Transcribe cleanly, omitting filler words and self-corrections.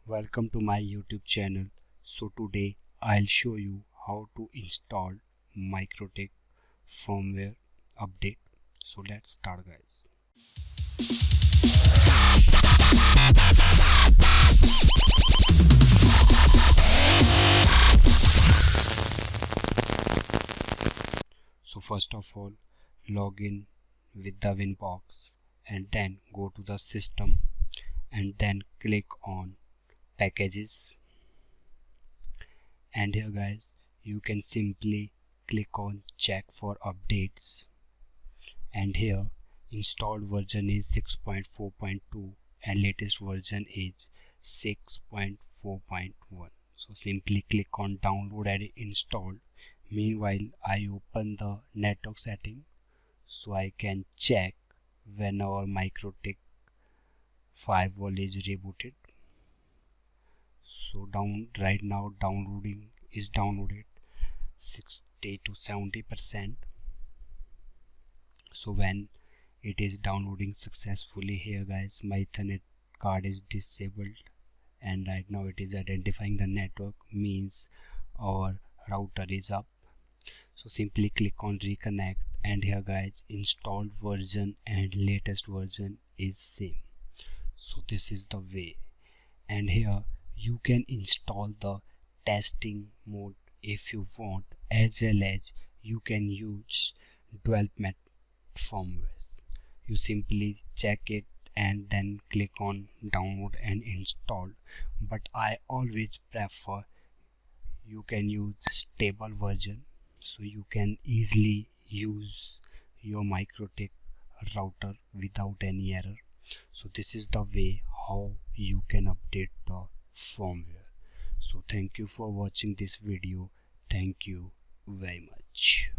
Welcome to my YouTube channel. So today I'll show you how to install MikroTik firmware update. So let's start, guys. So first of all, log in with the Winbox and then go to the system and then click on packages, and here guys you can simply click on check for updates, and here installed version is 6.4.2 and latest version is 6.4.1. so simply click on download and install. Meanwhile I open the network setting so I can check when our MikroTik firewall is rebooted. So right now downloading is downloaded 60 to 70%. So when it is downloading successfully, here guys my Ethernet card is disabled and right now it is identifying the network, means our router is up. So simply click on reconnect, and here guys installed version and latest version is same. So this is the way, and here you can install the testing mode if you want, as well as you can use development firmware. You simply check it and then click on download and install, but I always prefer you can use stable version so you can easily use your MikroTik router without any error. So this is the way how you can update the firmware. So thank you for watching this video. Thank you very much.